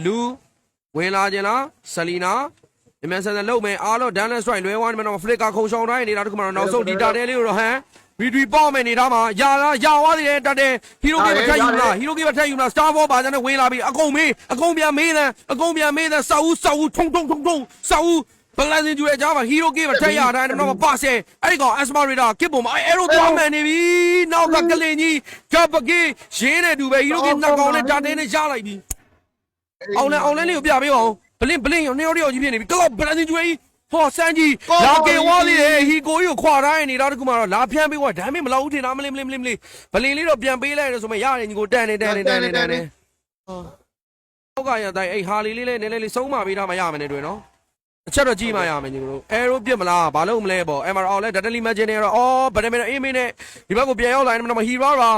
လူဝင်လာခြင်းလားဆလီနာအမြန်ဆန်ဆန်လုံမယ်အားလို့ဒန်လက်စထရိုက်လွဲဝိုင်းမယ်တော့ဖလစ်ကာခုံရှောင်းတိုင်းနေတာတခုမှတော့နောက်ဆုံးဒီတာတဲလေးကိုတော့ဟမ်ဗီဒီပေါက်မယ်နေတာမှာယာသွားသေးတယ်တက်တယ်ဟီရိုဂီပဲထက်ယူလားဟီရိုဂီပဲထက်ယူလားစတာဘောပါကြတဲ့ဝင်လာပြီအကုန်ပြန်မေးတယ်စာဦးထုံစာဦးဘလန်စင်ကျူရဲ့ကြားမှာဟီရိုဂီပဲထက်ရတိုင်းတော့ပါဆယ်အဲ့ဒီကောင်အက်စမာရီတာကစ်ပုံမှာအဲရိုသွားမယ်နေပြီနောက်ကကလင်ကြီးကပကီရင်းနေတူပဲဟီရိုဂီနှစ်ကောင်နဲ့တာတဲနဲ့ရလိုက်ပြီအောင်လဲလေးကိုပြပေးပါဦးဘလင်းရောနေရောကြီးဖြစ်နေပြီကောဘလန်စင်ကျူကြီးဟောစမ်းကြီးလာကေဝါလေးဟီကိုကြီးကိုခွာတိုင်းနေတာတခုမှတော့လာဖျန်းပေးသွားဒါမှမလောက်ဦးထင်တာမလေးဘလင်းလေးတော့ပြန်ပေးလိုက်လို့ဆိုမှရတယ်ညီကိုတန်နေဟုတ်ကရတိုင်းအဲ့ဟာလီလေးလေးစုံးမပေးထားမှရမယ်နဲ့တွေ့နော်အချက်တော့ကြည့်မှရမယ်ညီကိုအဲရိုးပြစ်မလားဘာလို့မလဲပေါ့ MR လဲ Data Imagine နဲ့တော့အော်ဗဒမင်အေးမင်းနဲ့ဒီဘက်ကိုပြန်ရောက်လာရင်တော့ဟီရာရာ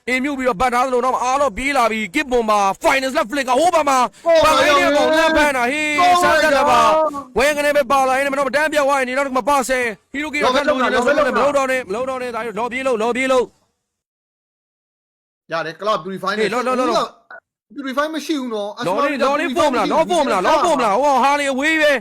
အင်းမြုပ်ပြီးတော့ဘတ်ထားသလိုတော့အားတော့ပြေးလာပြီးကစ်ပွန်မှာ Finals လက် Flick ကဟိုးပါမှာပါလေးနဲ့ပေါ့လက်ဖန်တာဟေးစမ်းကြပါဝဲကနေပဲပါလာရင်တော့တန်းပြောက်သွားရင်တော့မပါဆဲဟီရိုဂီကထပ်လို့လည်းဆိုလည်းမလုံးတော့နဲ့ဒါရောလော်ပြေးလို့ရတယ် Cloud Purify နဲ့Purify မရှိဘူးနော်လော်လေးပုံမလားဟောဟာလေအဝေးပဲ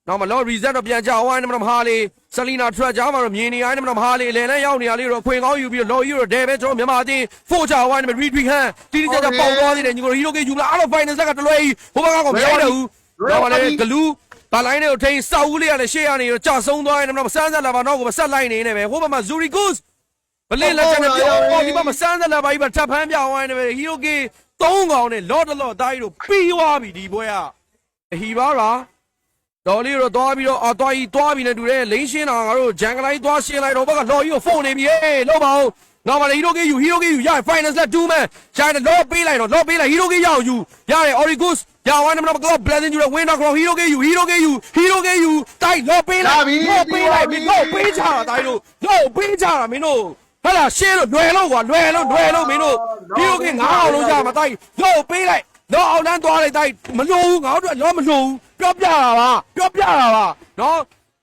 နောက်မှလော် reset တော့ပြန်ကြအောင်အဲ့မှာဟာလေဆလီနာထရက်ကြားမှာတော့မြင်နေရတယ်မှာဟာလေလဲရောက်နေရလေးတော့ခွင်ကောင်းယူပြီးတော့လော်ယူတော့ဒဲပဲကျွန်တော်မြန်မာအတင်းဖိုးချဝိုင်းနဲ့ retweet ဟန်တီတီကြပေါက်သွားသေးတယ်ညီကိုဟီရိုဂီယူလာအဲ့တော့ final set ကတလွဲကြီးဟိုဘက်ကမရိုက်တော့ဘူးတော့လည်းဂလူဘာလိုင်းနဲ့ထိန်စောက်ဦးလေးကလည်းရှေ့ရနေတော့ကြာဆုံးသွားတယ်တော့စမ်းဆက်လာပါတော့ကိုမဆက်လိုက်နေနေပဲဟိုဘက်မှာ Zuri Goose ဘလင်းလက်ချက်နဲ့ပြောဒီဘက်မှာစမ်းဆက်လာပါကြီးပဲထပ်ဖမ်းပြဝိုင်းနေပဲဟီရိုဂီ3ကောင်နဲ့လော့တားကြီးတို့ပြီးသွားပြီဒီပွဲကဟီပါလားဒေါ်လေးတော့သွားပြီးတော့သွားပြီးနေတူတယ်လိန်ရှင်းတာငါတို့ဂျန်ကလိုက်သွားရှင်းလိုက်တော့ဘက်ကလော်ကြီးကိုဖုန်းနေပြီဟေးလောက်ပါဦးနောက်မှလည်းဟီရိုဂီယူရ finals လက်2 man ရှာတယ်လော်ပေးလိုက်ဟီရိုဂီရအောင်ယူရတယ် Origos ရဝိုင်းနံပါတ်က blessing ယူတော့ win တော့ဟီရိုဂီယူတိုက်လော်ပေးလိုက်မင်းတို့ပေးချတာတိုင်းတို့လော်ပေးချတာမင်းတို့ဟာလာရှင်းလို့လွယ်လို့မင်းတို့ဟီရိုဂီ9အောင်လုံးကြမှာတိုက်လော်ပေးလိုက်တော့အောင်တန်းသွားလိုက်တိုက်မလို့ဘူးငါတို့တော့မလို့ဘူးပြောပြတာပါနော်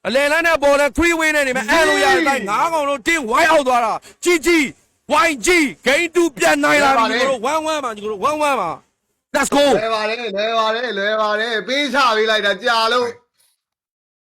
အလဲလန်းနဲ့ပေါ်လဲ3 win နဲ့နေမယ်အဲ့လိုရတဲ့9ကောင်လုံးတင်းဝိုင်းအောက်သွားတာជី YG game 2ပြန်နိုင်လာပြီညီတို့1-1ပါညီတို့1-1ပါ let's go လွယ်ပါတယ်ပေးချပေးလိုက်တာကြာလို့